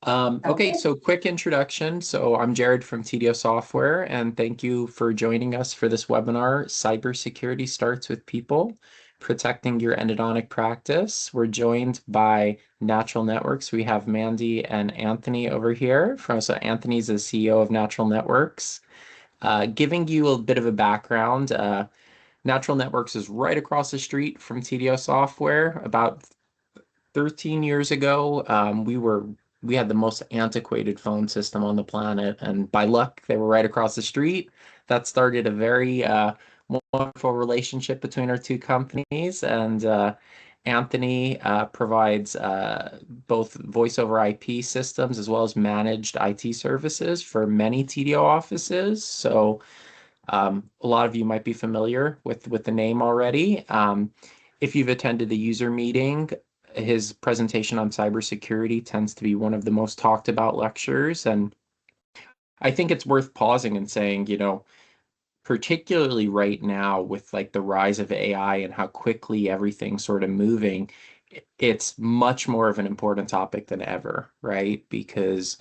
Okay, Okay. so quick introduction. So I'm Jared from TDO Software, and thank you for joining us for this webinar, Cybersecurity Starts with People, Protecting Your Endodontic Practice. We're joined by Natural Networks. We have Mandy and Anthony over here. So Anthony's the CEO of Natural Networks. Giving you a bit of a background, Natural Networks is right across the street from TDO Software. About 13 years ago, we had the most antiquated phone system on the planet, and by luck, they were right across the street. That started a very wonderful relationship between our two companies, and Anthony provides both voice over IP systems as well as managed IT services for many TDO offices. So a lot of you might be familiar with the name already. If you've attended the user meeting, his presentation on cybersecurity tends to be one of the most talked about lectures. And I think it's worth pausing and saying, particularly right now with like the rise of AI and how quickly everything's sort of moving, it's much more of an important topic than ever, right? Because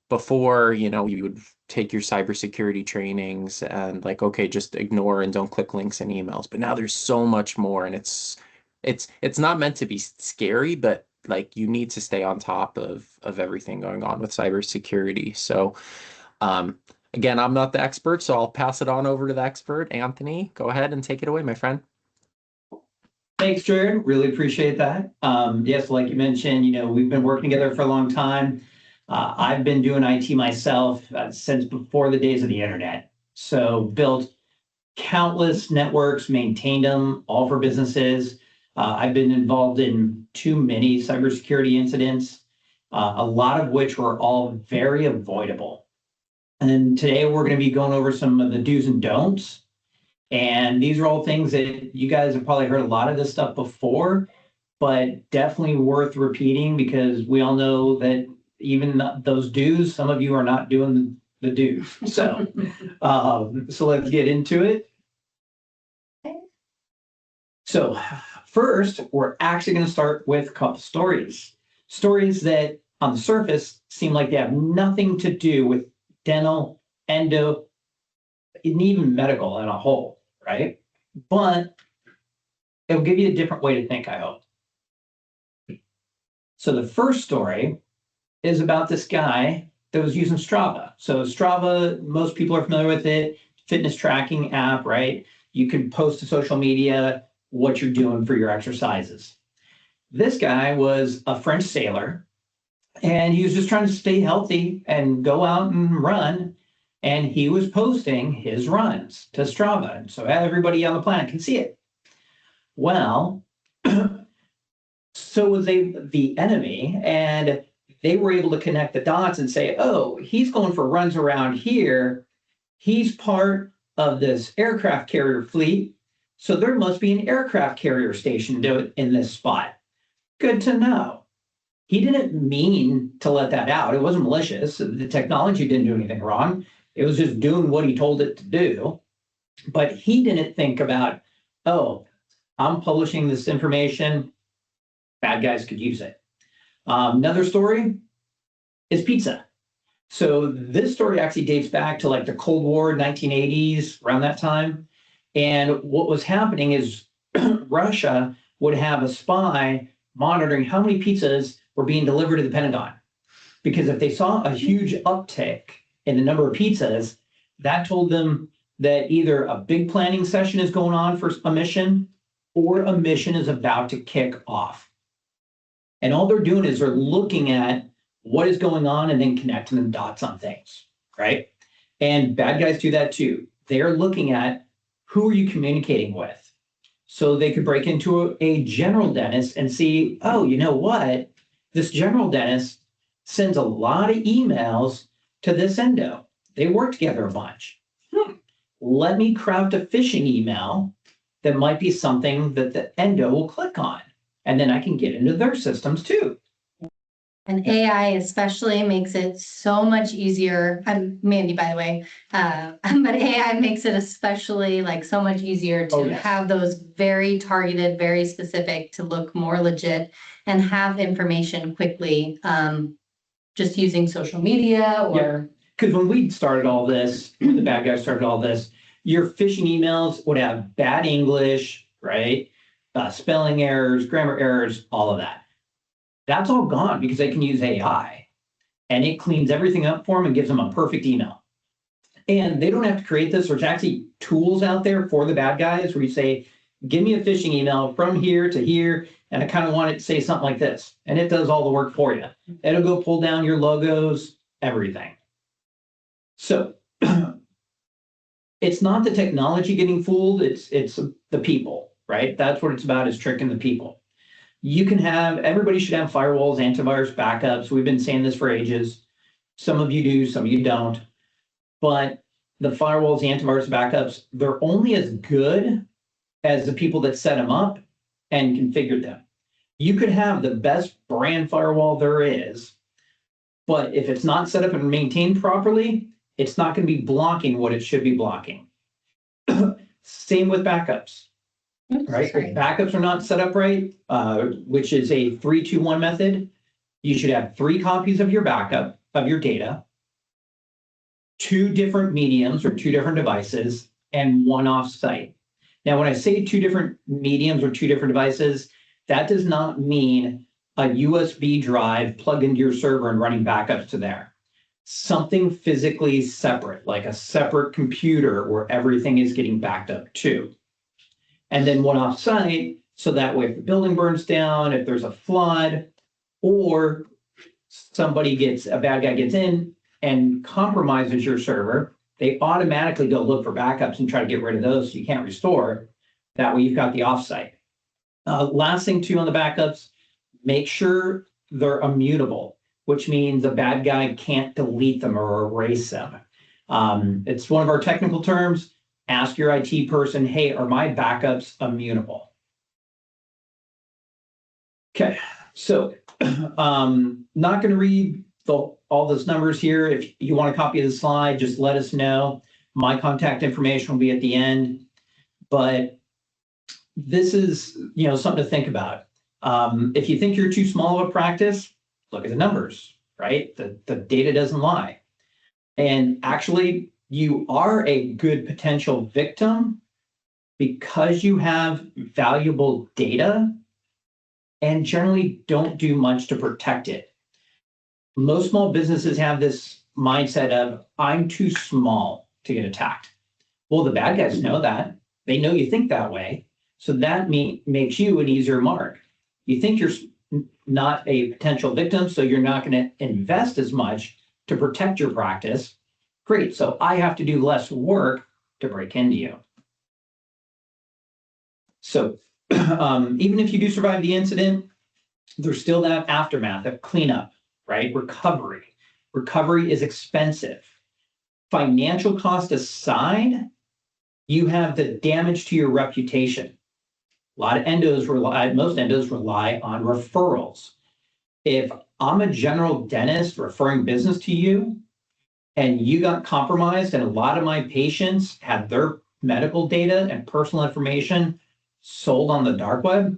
before, you would take your cybersecurity trainings and like, okay, just ignore and don't click links in emails. But now there's so much more, and it's not meant to be scary, but like you need to stay on top of everything going on with cybersecurity. So again, I'm not the expert, so I'll pass it on over to the expert. Anthony, go ahead and take it away, my friend. Thanks, Jared. Really appreciate that. Yes, like you mentioned, we've been working together for a long time. I've been doing IT myself since before the days of the internet. So built countless networks, maintained them, all for businesses. I've been involved in too many cybersecurity incidents, a lot of which were all very avoidable. And today we're going to be going over some of the do's and don'ts. And these are all things that you guys have probably heard a lot of this stuff before, but definitely worth repeating because we all know that even those do's, some of you are not doing the do's. So, so let's get into it. So first, we're actually going to start with a couple stories. Stories that on the surface seem like they have nothing to do with dental, endo, and even medical as a whole, right? But it'll give you a different way to think, I hope. So the first story is about this guy that was using Strava. So Strava, most people are familiar with it, fitness tracking app, right? You can post to social media what you're doing for your exercises. This guy was a French sailor, and he was just trying to stay healthy and go out and run. And he was posting his runs to Strava, so everybody on the planet can see it. Well, so was the enemy, and they were able to connect the dots and say, oh, he's going for runs around here. He's part of this aircraft carrier fleet, so there must be an aircraft carrier stationed in this spot. Good to know. He didn't mean to let that out. It wasn't malicious. The technology didn't do anything wrong. It was just doing what he told it to do. But he didn't think about, oh, I'm publishing this information. Bad guys could use it. Another story is pizza. So this story actually dates back to like the Cold War, 1980s, around that time. And what was happening is Russia would have a spy monitoring how many pizzas were being delivered to the Pentagon. Because if they saw a huge uptick in the number of pizzas, that told them that either a big planning session is going on for a mission or a mission is about to kick off. And all they're doing is they're looking at what is going on and then connecting the dots on things, right? And bad guys do that too. They're looking at who are you communicating with? So they could break into a general dentist and see, oh, you know what? This general dentist sends a lot of emails to this endo. They work together a bunch. Let me craft a phishing email that might be something that the endo will click on. And then I can get into their systems too. And AI especially makes it so much easier. I'm Mandy, by the way. But AI makes it especially like so much easier to have those very targeted, very specific to look more legit and have information quickly just using social media or? Because when we started all this, when the bad guys started all this, your phishing emails would have bad English, right? Spelling errors, grammar errors, all of that. That's all gone because they can use AI and it cleans everything up for them and gives them a perfect email. And they don't have to create this. There's actually tools out there for the bad guys where you say, give me a phishing email from here to here, and I kind of want it to say something like this. And it does all the work for you. It'll go pull down your logos, everything. So it's not the technology getting fooled, it's the people, right? That's what it's about, is tricking the people. You can have, everybody should have firewalls, antivirus backups. We've been saying this for ages. Some of you do, some of you don't. But the firewalls, the antivirus backups, they're only as good as the people that set them up and configured them. You could have the best brand firewall there is, but if it's not set up and maintained properly, it's not going to be blocking what it should be blocking. Same with backups, right? If backups are not set up right, which is a 3-2-1 method, you should have 3 copies of your backup of your data, 2 different mediums or 2 different devices, and 1 offsite. Now, when I say 2 different mediums or 2 different devices, that does not mean a USB drive plugged into your server and running backups to there. Something physically separate, like a separate computer where everything is getting backed up to. And then 1 offsite, so that way if the building burns down, if there's a flood, or a bad guy gets in and compromises your server, they automatically go look for backups and try to get rid of those so you can't restore. That way you've got the offsite. Last thing too on the backups, make sure they're immutable, which means a bad guy can't delete them or erase them. It's one of our technical terms. Ask your IT person, hey, are my backups immutable? Okay, so not going to read all those numbers here. If you want a copy of the slide, just let us know. My contact information will be at the end. But this is, something to think about. If you think you're too small of a practice, look at the numbers, right? The data doesn't lie. And actually, you are a good potential victim because you have valuable data and generally don't do much to protect it. Most small businesses have this mindset of, I'm too small to get attacked. Well, the bad guys know that. They know you think that way. So that makes you an easier mark. You think you're not a potential victim, so you're not going to invest as much to protect your practice. Great, so I have to do less work to break into you. So even if you do survive the incident, there's still that aftermath of cleanup, right? Recovery. Recovery is expensive. Financial cost aside, you have the damage to your reputation. Most endos rely on referrals. If I'm a general dentist referring business to you and you got compromised and a lot of my patients had their medical data and personal information sold on the dark web,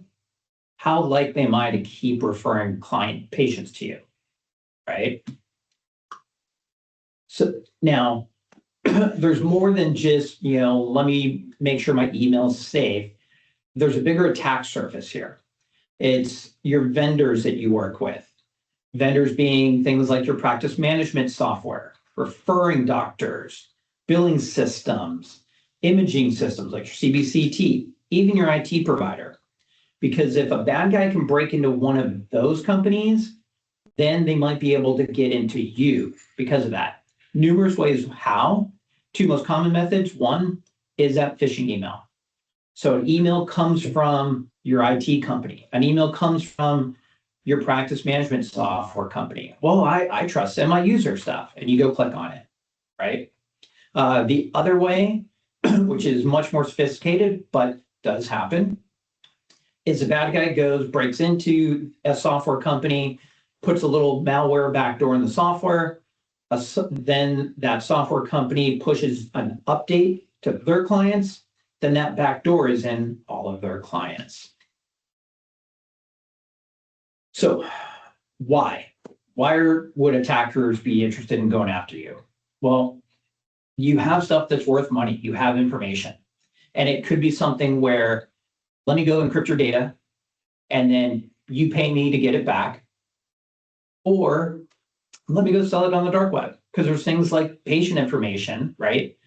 how likely am I to keep referring patients to you, right? So now there's more than just, let me make sure my email's safe. There's a bigger attack surface here. It's your vendors that you work with. Vendors being things like your practice management software, referring doctors, billing systems, imaging systems like your CBCT, even your IT provider. Because if a bad guy can break into one of those companies, then they might be able to get into you because of that. Numerous ways how. 2 most common methods. 1 is that phishing email. So an email comes from your IT company. An email comes from your practice management software company. Well, I trust them. I use their stuff. And you go click on it, right? The other way, which is much more sophisticated, but does happen, is a bad guy breaks into a software company, puts a little malware backdoor in the software. Then that software company pushes an update to their clients. Then that backdoor is in all of their clients. So why would attackers be interested in going after you? Well, you have stuff that's worth money. You have information. And it could be something where, let me go encrypt your data, and then you pay me to get it back. Or let me go sell it on the dark web. Because there's things like patient information, right?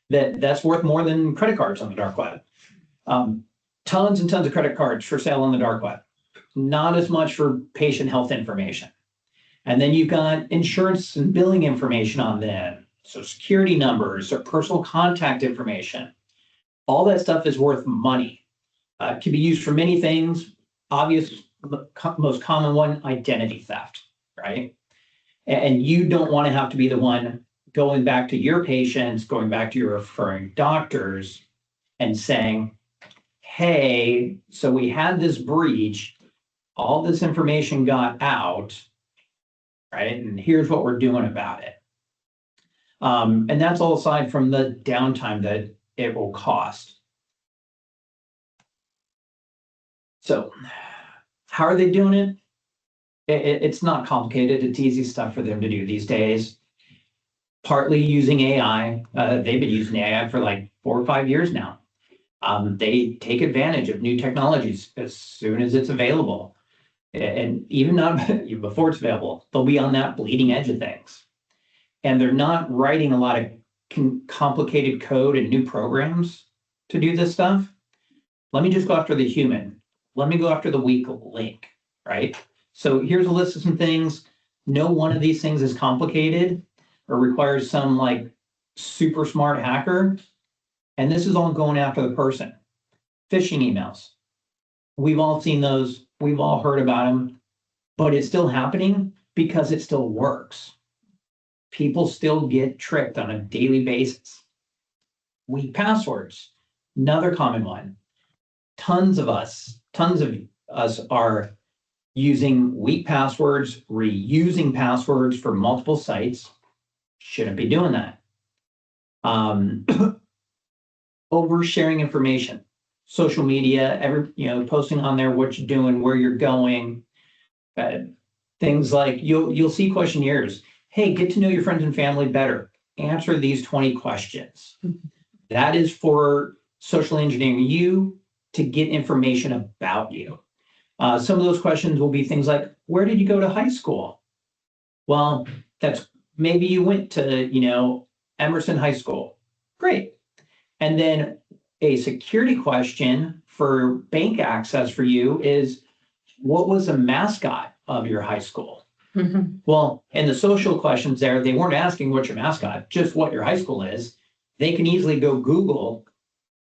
That's worth more than credit cards on the dark web. Tons and tons of credit cards for sale on the dark web. Not as much for patient health information. And then you've got insurance and billing information on them. So security numbers or personal contact information. All that stuff is worth money. It can be used for many things. Obvious, most common one, identity theft, right? And you don't want to have to be the one going back to your patients, going back to your referring doctors and saying, hey, so we had this breach, all this information got out, right? And here's what we're doing about it. And that's all aside from the downtime that it will cost. So how are they doing it? It's not complicated. It's easy stuff for them to do these days. Partly using AI. They've been using AI for like 4 or 5 years now. They take advantage of new technologies as soon as it's available. And even not before it's available, they'll be on that bleeding edge of things. And they're not writing a lot of complicated code and new programs to do this stuff. Let me just go after the human. Let me go after the weak link, right? So here's a list of some things. No one of these things is complicated or requires some like super smart hacker. And this is all going after the person. Phishing emails. We've all seen those. We've all heard about them, but it's still happening because it still works. People still get tricked on a daily basis. Weak passwords, another common one. Tons of us are using weak passwords, reusing passwords for multiple sites. Shouldn't be doing that. Oversharing information, social media, posting on there what you're doing, where you're going. Things like you'll see questionnaires. Hey, get to know your friends and family better. Answer these 20 questions. That is for social engineering you to get information about you. Some of those questions will be things like, where did you go to high school? Well, that's maybe you went to, Emerson High School. Great. And then a security question for bank access for you is, what was the mascot of your high school? Mm-hmm. Well, in the social questions there, they weren't asking what your mascot, just what your high school is. They can easily go Google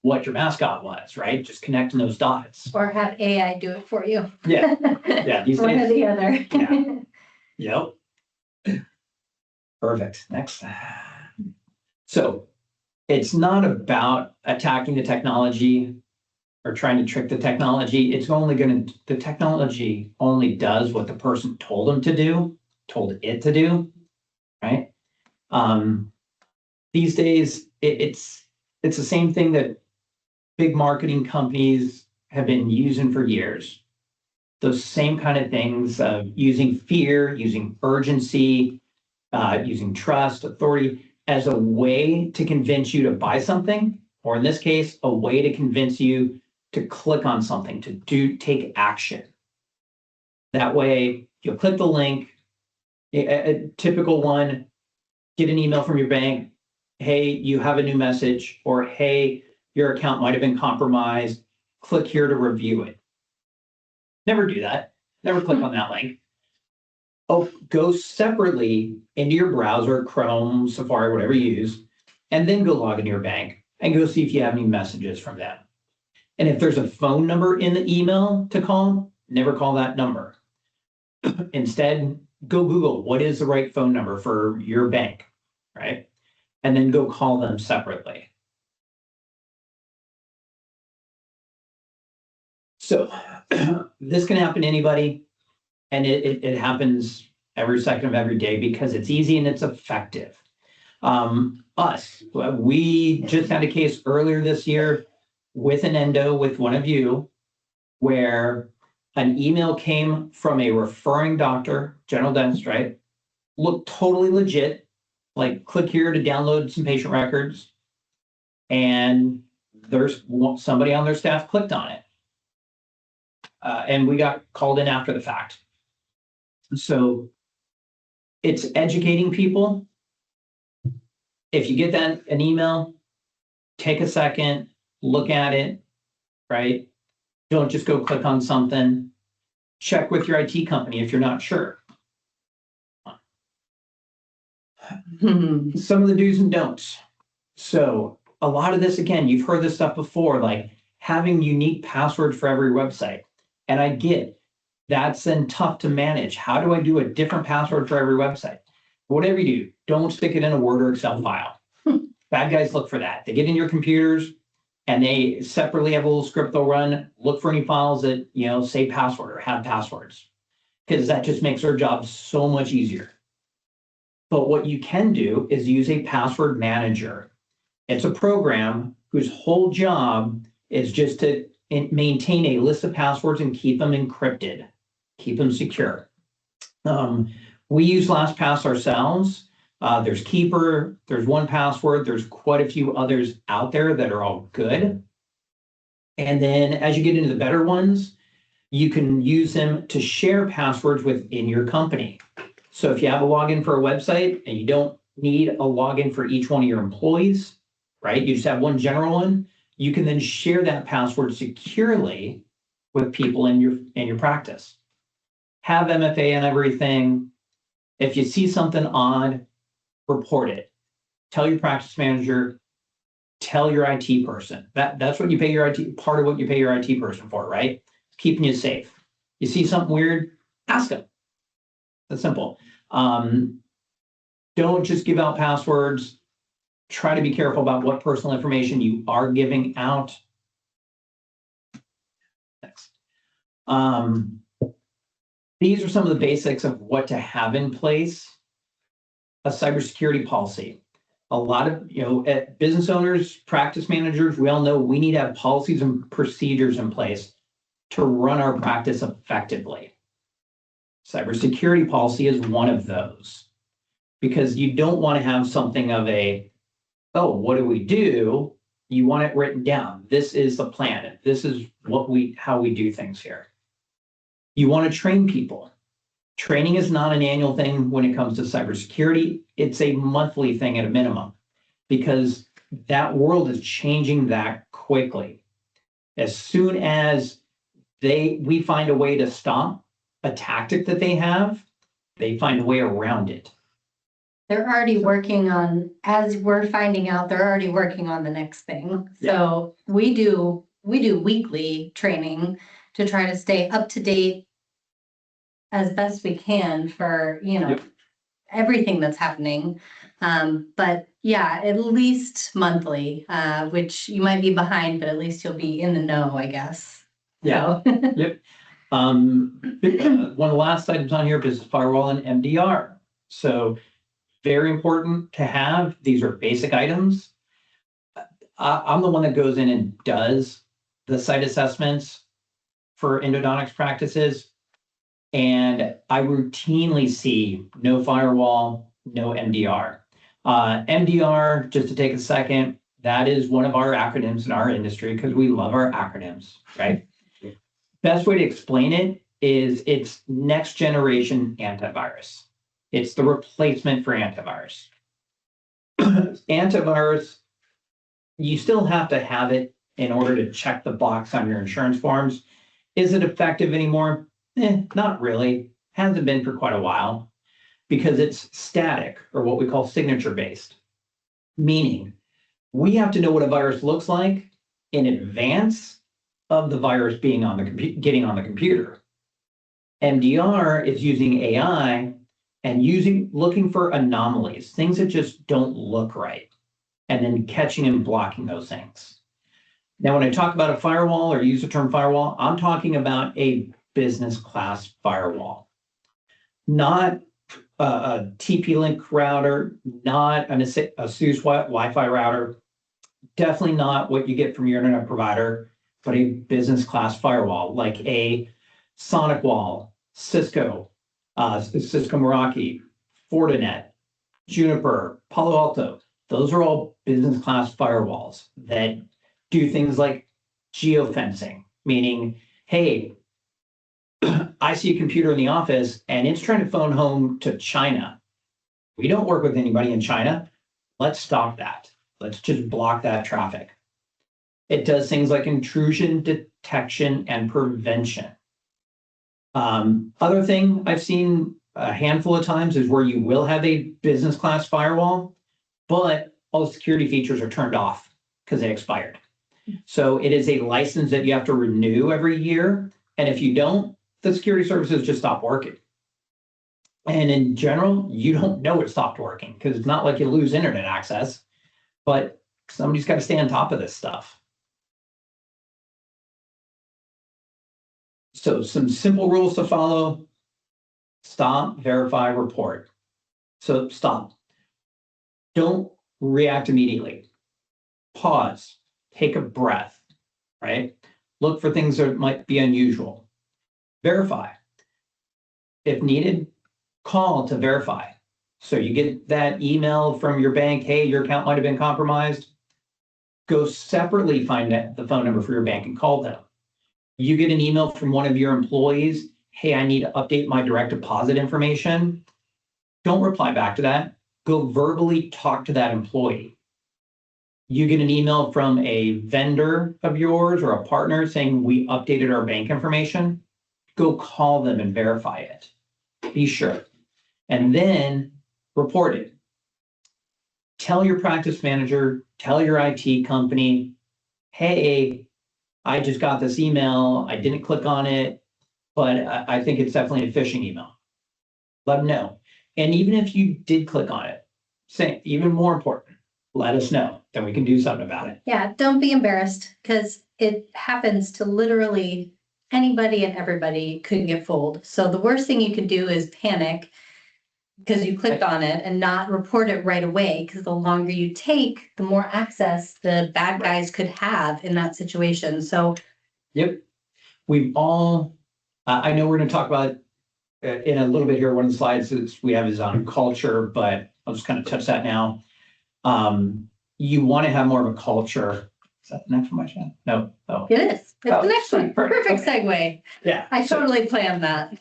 what your mascot was, right? Just connecting those dots. Or have AI do it for you. Yeah. Yeah. These One or days. the other. Yeah. Yep. Perfect. Next. So it's not about attacking the technology or trying to trick the technology. The technology only does what the person told it to do, right? These days, it's the same thing that big marketing companies have been using for years. Those same kind of things of using fear, using urgency, using trust, authority as a way to convince you to buy something, or in this case, a way to convince you to click on something, to take action. That way, you'll click the link. A typical one, get an email from your bank. Hey, you have a new message, or hey, your account might have been compromised. Click here to review it. Never do that. Never click on that link. Oh, go separately into your browser, Chrome, Safari, whatever you use, and then go log into your bank and go see if you have any messages from them. And if there's a phone number in the email to call, never call that number. Instead, go Google what is the right phone number for your bank, right? And then go call them separately. So this can happen to anybody, and it happens every second of every day because it's easy and it's effective. We just had a case earlier this year with an endo with one of you where an email came from a referring doctor, general dentist, right? look totally legit, like click here to download some patient records, and there's somebody on their staff clicked on it. And we got called in after the fact. So it's educating people. If you get an email, take a second, look at it, right? Don't just go click on something. Check with your IT company if you're not sure. Some of the do's and don'ts. So a lot of this, again, you've heard this stuff before, like having unique passwords for every website. And I get that's then tough to manage. How do I do a different password for every website? Whatever you do, don't stick it in a Word or Excel file. Bad guys look for that. They get in your computers and they separately have a little script they'll run, look for any files that, say password or have passwords, because that just makes their job so much easier. But what you can do is use a password manager. It's a program whose whole job is just to maintain a list of passwords and keep them encrypted, keep them secure. We use LastPass ourselves. There's Keeper, there's 1Password, there's quite a few others out there that are all good. And then as you get into the better ones, you can use them to share passwords within your company. So if you have a login for a website and you don't need a login for each one of your employees, right? You just have one general one, you can then share that password securely with people in your practice. Have MFA and everything. If you see something odd, report it. Tell your practice manager, tell your IT person. That's what you pay your IT, part of what you pay your IT person for, right? Keeping you safe. You see something weird, ask them. That's simple. Don't just give out passwords. Try to be careful about what personal information you are giving out. Next. These are some of the basics of what to have in place. A cybersecurity policy. A lot of, business owners, practice managers, we all know we need to have policies and procedures in place to run our practice effectively. Cybersecurity policy is one of those, because you don't want to have something of a, oh, what do we do? You want it written down. This is the plan. This is how we do things here. You want to train people. Training is not an annual thing when it comes to cybersecurity. It's a monthly thing at a minimum, because that world is changing that quickly. As soon as we find a way to stop a tactic that they have, they find a way around it. They're already working on, as we're finding out, they're already working on the next thing. So we do weekly training to try to stay up to date as best we can for, everything that's happening. But yeah, at least monthly, which you might be behind, but at least you'll be in the know, I guess. Yeah. So. Yep. One of the last items on here, business firewall and MDR. So very important to have. These are basic items. I'm the one that goes in and does the site assessments for endodontics practices. And I routinely see no firewall, no MDR. MDR, just to take a second, that is one of our acronyms in our industry because we love our acronyms, right? Best way to explain it is it's next generation antivirus. It's the replacement for antivirus. Antivirus, you still have to have it in order to check the box on your insurance forms. Is it effective anymore? Not really. Hasn't been for quite a while, because it's static, or what we call signature based. Meaning, we have to know what a virus looks like in advance of the virus being getting on the computer. MDR is using AI and looking for anomalies, things that just don't look right, and then catching and blocking those things. Now, when I talk about a firewall or use the term firewall, I'm talking about a business class firewall, not a TP-Link router, not a SUSE Wi-Fi router, definitely not what you get from your internet provider, but a business class firewall like a SonicWall, Cisco Meraki, Fortinet, Juniper, Palo Alto. Those are all business class firewalls that do things like geofencing, meaning, hey, I see a computer in the office and it's trying to phone home to China. We don't work with anybody in China. Let's stop that. Let's just block that traffic. It does things like intrusion detection and prevention. Other thing I've seen a handful of times is where you will have a business class firewall, but all the security features are turned off because they expired. So it is a license that you have to renew every year. And if you don't, the security services just stop working. And in general, you don't know it stopped working because it's not like you lose internet access, but somebody's got to stay on top of this stuff. So some simple rules to follow: stop, verify, report. So stop. Don't react immediately. Pause, take a breath, right? Look for things that might be unusual. Verify. If needed, call to verify. So you get that email from your bank, hey, your account might have been compromised. Go separately find the phone number for your bank and call them. You get an email from one of your employees, hey, I need to update my direct deposit information. Don't reply back to that. Go verbally talk to that employee. You get an email from a vendor of yours or a partner saying we updated our bank information. Go call them and verify it. Be sure. And then report it. Tell your practice manager, tell your IT company, hey, I just got this email. I didn't click on it, but I think it's definitely a phishing email. Let them know. And even if you did click on it, say, even more important, let us know, then we can do something about it. Yeah, don't be embarrassed because it happens to literally anybody and everybody could get fooled. So the worst thing you could do is panic because you clicked on it and not report it right away, because the longer you take, the more access the bad guys could have in that situation. So yep, we've all, I know we're going to talk about in a little bit here. One of the slides that we have is on culture, but I'll just kind of touch that now. You want to have more of a culture. Is that the next one, my chat? No. Oh, it is. It's Oh, the next one. Perfect okay. segue. Yeah. I totally planned that.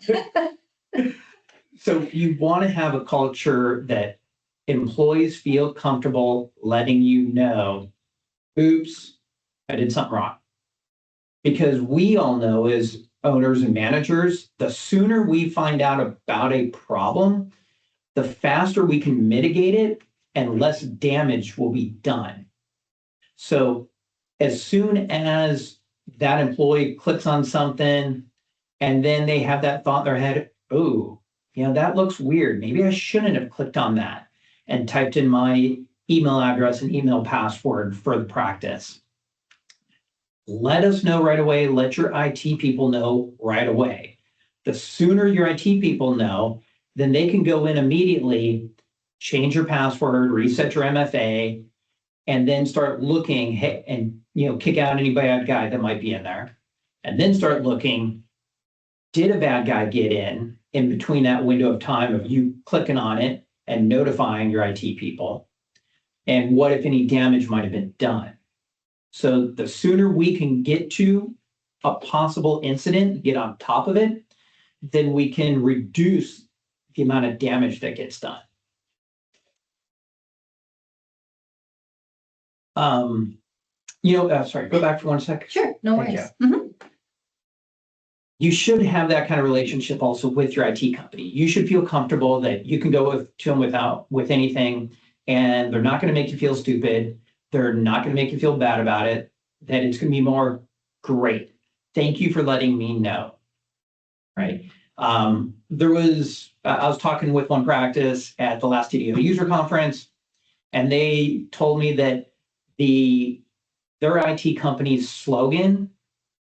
So you want to have a culture that employees feel comfortable letting you know, oops, I did something wrong. Because we all know as owners and managers, the sooner we find out about a problem, the faster we can mitigate it and less damage will be done. So as soon as that employee clicks on something and then they have that thought in their head, oh, that looks weird. Maybe I shouldn't have clicked on that and typed in my email address and email password for the practice. Let us know right away. Let your IT people know right away. The sooner your IT people know, then they can go in immediately, change your password, reset your MFA, and then start looking, hey, and kick out any bad guy that might be in there. And then start looking, did a bad guy get in between that window of time of you clicking on it and notifying your IT people? And what, if any, damage might have been done? So the sooner we can get to a possible incident, get on top of it, then we can reduce the amount of damage that gets done. Sorry, go back for 1 second. Sure, no Thank worries. you. You should have that kind of relationship also with your IT company. You should feel comfortable that you can go to them with anything, and they're not going to make you feel stupid. They're not going to make you feel bad about it. That it's going to be more great. Thank you for letting me know. Right. I was talking with one practice at the last TDO user conference, and they told me that their IT company's slogan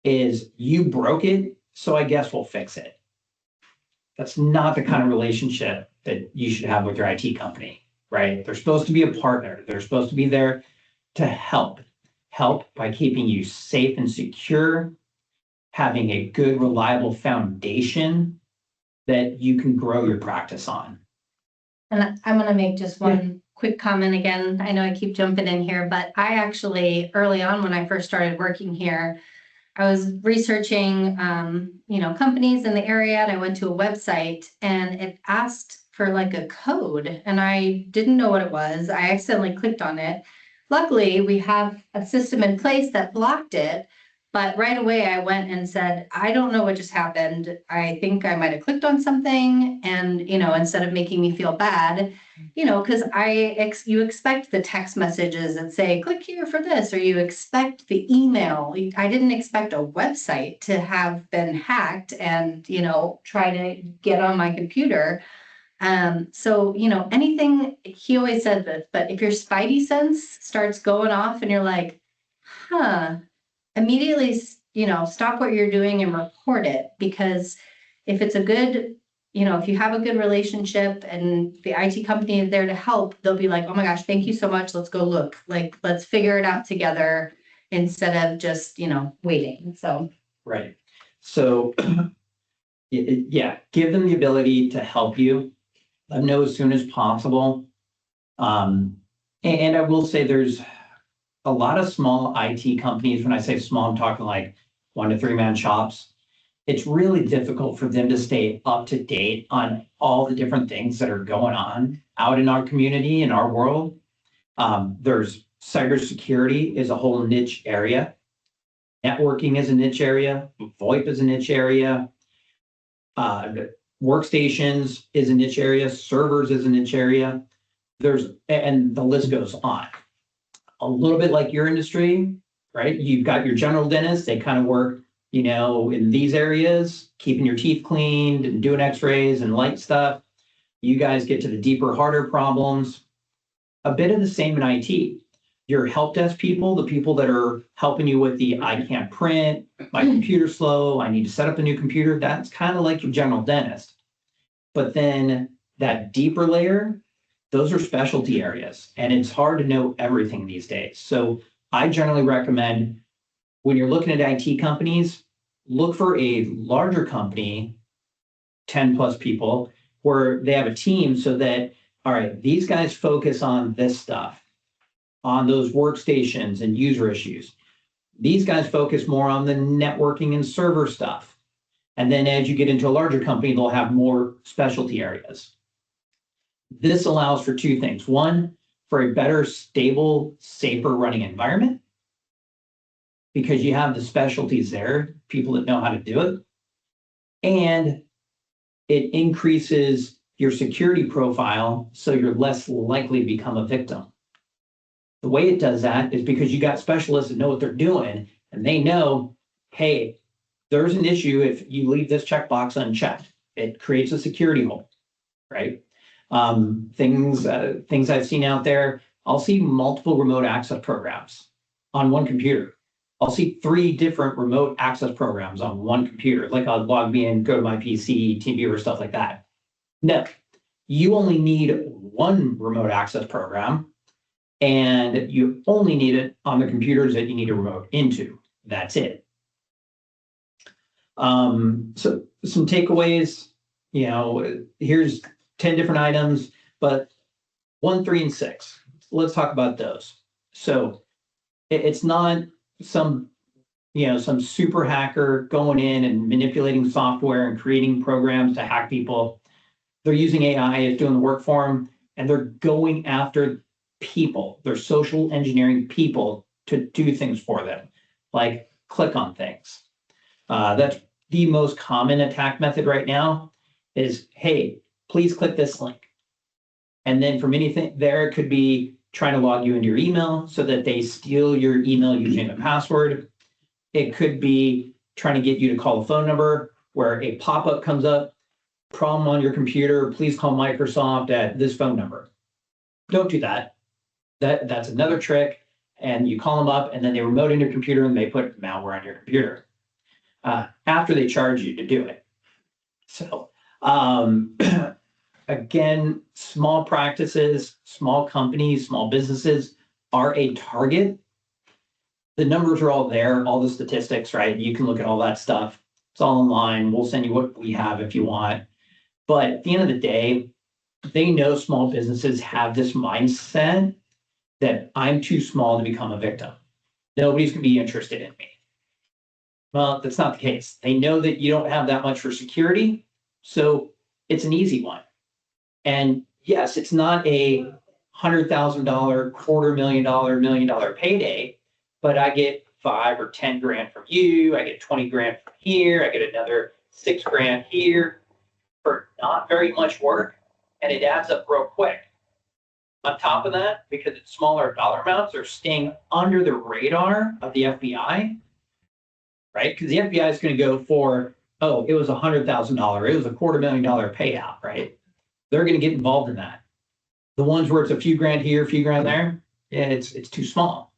is "You broke it, so I guess we'll fix it." That's not the kind of relationship that you should have with your IT company, right? They're supposed to be a partner. They're supposed to be there to help by keeping you safe and secure, having a good, reliable foundation that you can grow your practice on. And I'm going to make just one quick comment again. I know I keep jumping in here, but I actually, early on when I first started working here, I was researching, companies in the area, and I went to a website and it asked for like a code, and I didn't know what it was. I accidentally clicked on it. Luckily, we have a system in place that blocked it, but right away I went and said, I don't know what just happened. I think I might have clicked on something, and, instead of making me feel bad, because you expect the text messages that say, click here for this, or you expect the email. I didn't expect a website to have been hacked and, try to get on my computer. So, anything, he always said this, but if your spidey sense starts going off and you're like, huh, immediately, stop what you're doing and report it. Because if it's a good, if you have a good relationship and the IT company is there to help, they'll be like, oh my gosh, thank you so much. Let's go look. Like, let's figure it out together instead of just, waiting. So. Right. So, yeah, give them the ability to help you. Let them know as soon as possible. And I will say there's a lot of small IT companies. When I say small, I'm talking like 1 to 3 man shops. It's really difficult for them to stay up to date on all the different things that are going on out in our community, in our world. There's cybersecurity is a whole niche area. Networking is a niche area. VoIP is a niche area. Workstations is a niche area. Servers is a niche area. And the list goes on. A little bit like your industry, right? You've got your general dentist. They kind of work, in these areas, keeping your teeth cleaned and doing x-rays and light stuff. You guys get to the deeper, harder problems. A bit of the same in IT. Your help desk people, the people that are helping you with the I can't print, my computer's slow, I need to set up a new computer, that's kind of like your general dentist. But then that deeper layer, those are specialty areas, and it's hard to know everything these days. So I generally recommend when you're looking at IT companies, look for a larger company, 10 plus people, where they have a team so that, all right, these guys focus on this stuff, on those workstations and user issues. These guys focus more on the networking and server stuff. And then as you get into a larger company, they'll have more specialty areas. This allows for 2 things. One, for a better, stable, safer running environment, because you have the specialties there, people that know how to do it. And it increases your security profile, so you're less likely to become a victim. The way it does that is because you got specialists that know what they're doing, and they know, hey, there's an issue if you leave this checkbox unchecked. It creates a security hole, right? Things I've seen out there, I'll see multiple remote access programs on one computer. I'll see 3 different remote access programs on one computer. Like I'll log me in, go to my PC, TeamViewer, stuff like that. No, you only need one remote access program, and you only need it on the computers that you need a remote into. That's it. So some takeaways, here's 10 different items, but 1, 3, and 6. Let's talk about those. So it's not some super hacker going in and manipulating software and creating programs to hack people. They're using AI as doing the work for them, and they're going after people. They're social engineering people to do things for them, like click on things. That's the most common attack method right now is, hey, please click this link. And then from anything there, it could be trying to log you into your email so that they steal your email using a password. It could be trying to get you to call a phone number where a pop-up comes up, problem on your computer, please call Microsoft at this phone number. Don't do that. That's another trick. And you call them up and then they remote in your computer and they put malware on your computer after they charge you to do it. So again, small practices, small companies, small businesses are a target. The numbers are all there, all the statistics, right? You can look at all that stuff. It's all online. We'll send you what we have if you want. But at the end of the day, they know small businesses have this mindset that I'm too small to become a victim. Nobody's going to be interested in me. Well, that's not the case. They know that you don't have that much for security, so it's an easy one. And yes, it's not a $100,000, $250,000, $1 million payday, but I get 5 or 10 grand from you. I get 20 grand from here. I get another 6 grand here for not very much work, and it adds up real quick. On top of that, because it's smaller dollar amounts, are staying under the radar of the FBI, right? Because the FBI is going to go for, oh, it was $100,000, it was a $250,000 payout, right? They're going to get involved in that. The ones where it's a few grand here, a few grand there, it's too small.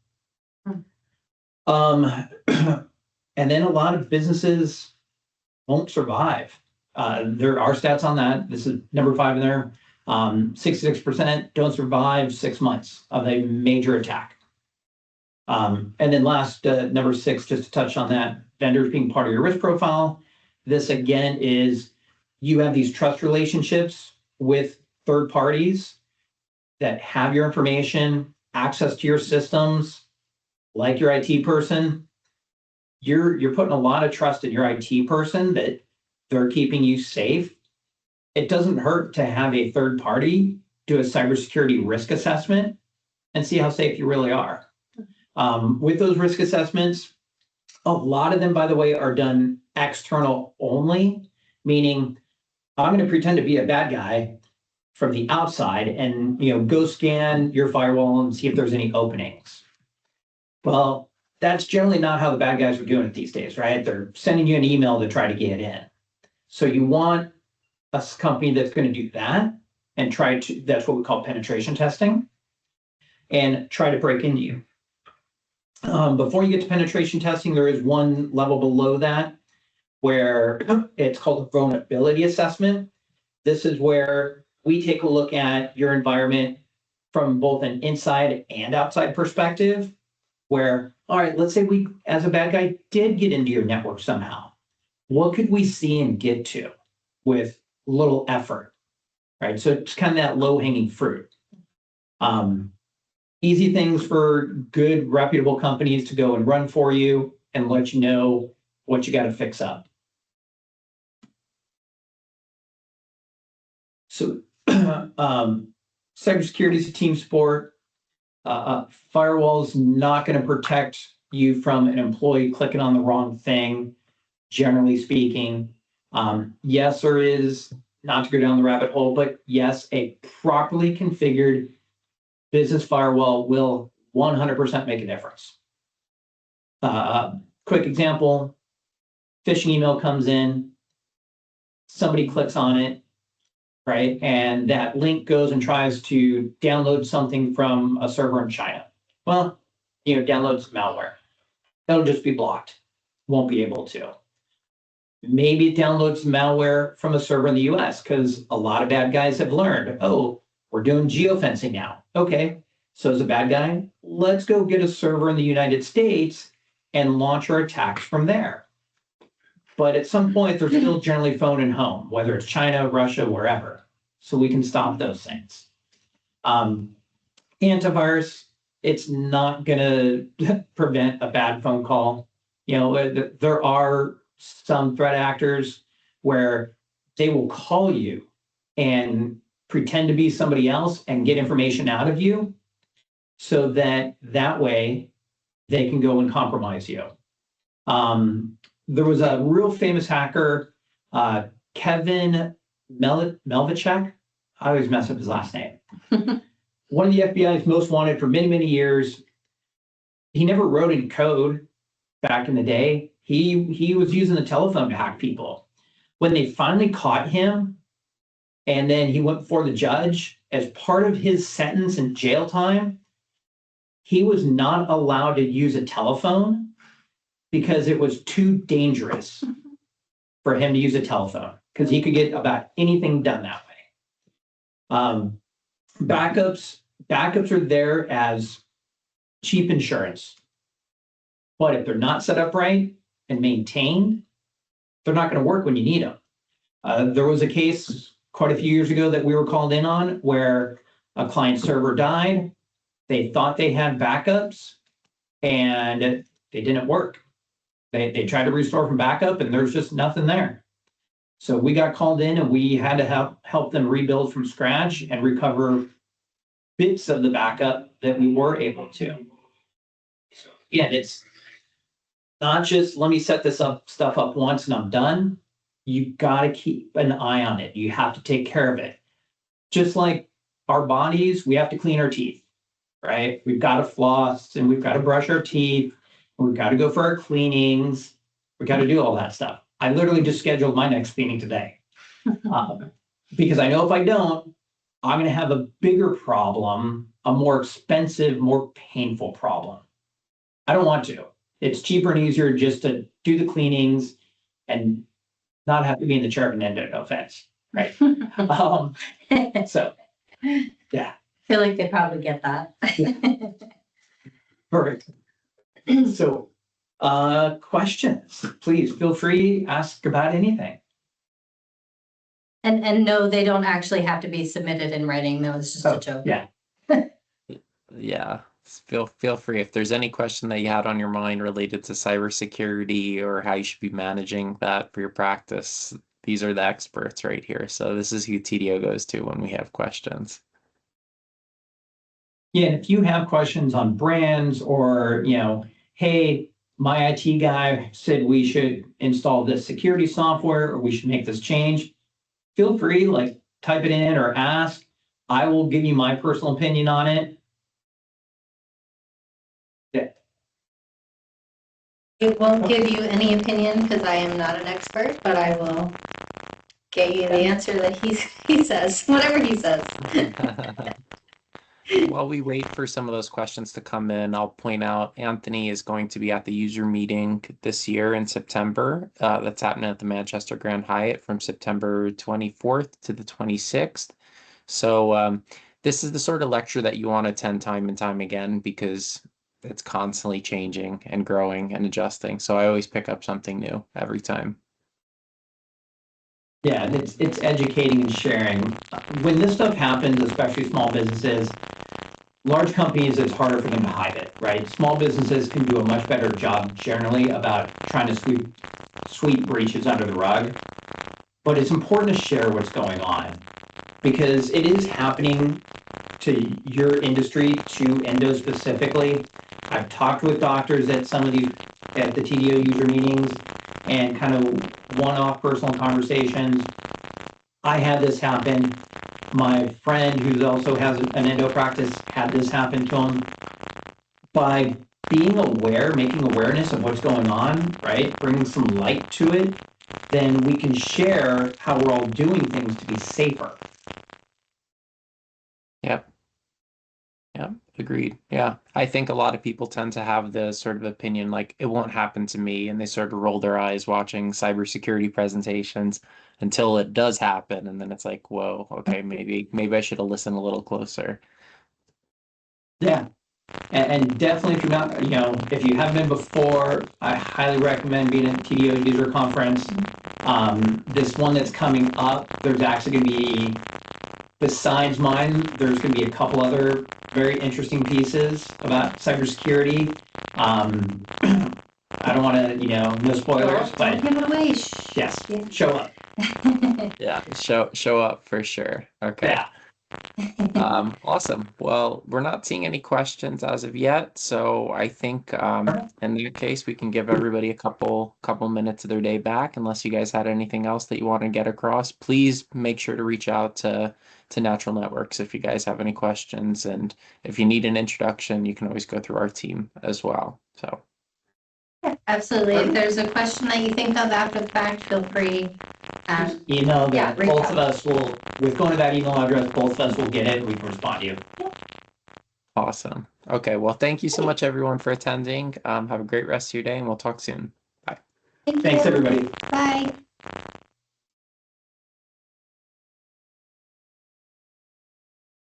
And then a lot of businesses won't survive. There are stats on that. This is number 5 in there. 66% don't survive 6 months of a major attack. And then last, number 6, just to touch on that, vendors being part of your risk profile. This again is you have these trust relationships with third parties that have your information, access to your systems, like your IT person. You're putting a lot of trust in your IT person that they're keeping you safe. It doesn't hurt to have a third party do a cybersecurity risk assessment and see how safe you really are. With those risk assessments, a lot of them, by the way, are done external only, meaning I'm going to pretend to be a bad guy from the outside and go scan your firewall and see if there's any openings. Well, that's generally not how the bad guys are doing it these days, right? They're sending you an email to try to get in. So you want a company that's going to do that and that's what we call penetration testing, and try to break into you. Before you get to penetration testing, there is one level below that where it's called a vulnerability assessment. This is where we take a look at your environment from both an inside and outside perspective, where, all right, let's say we, as a bad guy, did get into your network somehow. What could we see and get to with little effort, right? So it's kind of that low-hanging fruit. Easy things for good, reputable companies to go and run for you and let you know what you got to fix up. So cybersecurity is a team sport. Firewall's not going to protect you from an employee clicking on the wrong thing, generally speaking. Yes, there is, not to go down the rabbit hole, but yes, a properly configured business firewall will 100% make a difference. Quick example, phishing email comes in, somebody clicks on it, right? And that link goes and tries to download something from a server in China. Well, downloads malware. That'll just be blocked. Won't be able to. Maybe it downloads malware from a server in the US because a lot of bad guys have learned, oh, we're doing geofencing now. Okay, so as a bad guy, let's go get a server in the United States and launch our attacks from there. But at some point, they're still generally phoning home, whether it's China, Russia, wherever. So we can stop those things. Antivirus, it's not going to prevent a bad phone call. There are some threat actors where they will call you and pretend to be somebody else and get information out of you so that way they can go and compromise you. There was a real famous hacker, Kevin Melvichek. I always mess up his last name. One of the FBI's most wanted for many, many years. He never wrote any code back in the day. He was using the telephone to hack people. When they finally caught him, and then he went before the judge, as part of his sentence and jail time, he was not allowed to use a telephone because it was too dangerous for him to use a telephone because he could get about anything done that way. Backups are there as cheap insurance. But if they're not set up right and maintained, they're not going to work when you need them. There was a case quite a few years ago that we were called in on where a client server died. They thought they had backups and they didn't work. They tried to restore from backup and there's just nothing there. So we got called in and we had to help them rebuild from scratch and recover bits of the backup that we were able to. So again, it's not just let me set this stuff up once and I'm done. You got to keep an eye on it. You have to take care of it. Just like our bodies, we have to clean our teeth, right? We've got to floss and we've got to brush our teeth. We've got to go for our cleanings. We got to do all that stuff. I literally just scheduled my next cleaning today because I know if I don't, I'm going to have a bigger problem, a more expensive, more painful problem. I don't want to. It's cheaper and easier just to do the cleanings and not have to be in the chair of an endo, no offense, right? So, yeah. I feel like they probably get that. Perfect. So, questions, please feel free, ask about anything. And no, they don't actually have to be submitted in writing. That was just a joke. Yeah. Yeah, feel free if there's any question that you had on your mind related to cybersecurity or how you should be managing that for your practice. These are the experts right here. So this is who TDO goes to when we have questions. Yeah, if you have questions on brands or, hey, my IT guy said we should install this security software or we should make this change, feel free, like type it in or ask. I will give you my personal opinion on it. Yeah. It won't give you any opinion because I am not an expert, but I will get you the answer that he says, whatever he says. While we wait for some of those questions to come in, I'll point out Anthony is going to be at the user meeting this year in September. That's happening at the Manchester Grand Hyatt from September 24th to the 26th. So this is the sort of lecture that you want to attend time and time again because it's constantly changing and growing and adjusting. So I always pick up something new every time. Yeah, and it's educating and sharing. When this stuff happens, especially small businesses, large companies, it's harder for them to hide it, right? Small businesses can do a much better job generally about trying to sweep breaches under the rug. But it's important to share what's going on because it is happening to your industry, to endo specifically. I've talked with doctors at some of these, at the TDO user meetings and kind of one-off personal conversations. I had this happen. My friend who also has an endo practice had this happen to him. By being aware, making awareness of what's going on, right? Bringing some light to it, then we can share how we're all doing things to be safer. Yep. Yeah, agreed. Yeah. I think a lot of people tend to have the sort of opinion like it won't happen to me, and they sort of roll their eyes watching cybersecurity presentations until it does happen, and then it's like, whoa, okay, maybe I should have listened a little closer. Yeah. And definitely if you're not, if you haven't been before, I highly recommend being at the TDO user conference. This one that's coming up, there's actually going to be, besides mine, there's going to be a couple other very interesting pieces about cybersecurity. I don't want to, no spoilers, but don't give it away. yes, Yeah. show up. Yeah, show up for sure. Okay. Yeah. Awesome. Well, we're not seeing any questions as of yet, so I think in that case we can give everybody a couple minutes of their day back, unless you guys had anything else that you want to get across. Please make sure to reach out to Natural Networks if you guys have any questions, and if you need an introduction, you can always go through our team as well. So Absolutely. If there's a question that you think of after the fact, feel free. Email Yeah, that reach both out. of us will, with going to that email address, both of us will get it and we can respond to you. awesome. Okay, well, thank you so much everyone for attending. Have a great rest of your day, and we'll talk soon. Bye. Thank Thanks, you. everybody. Bye.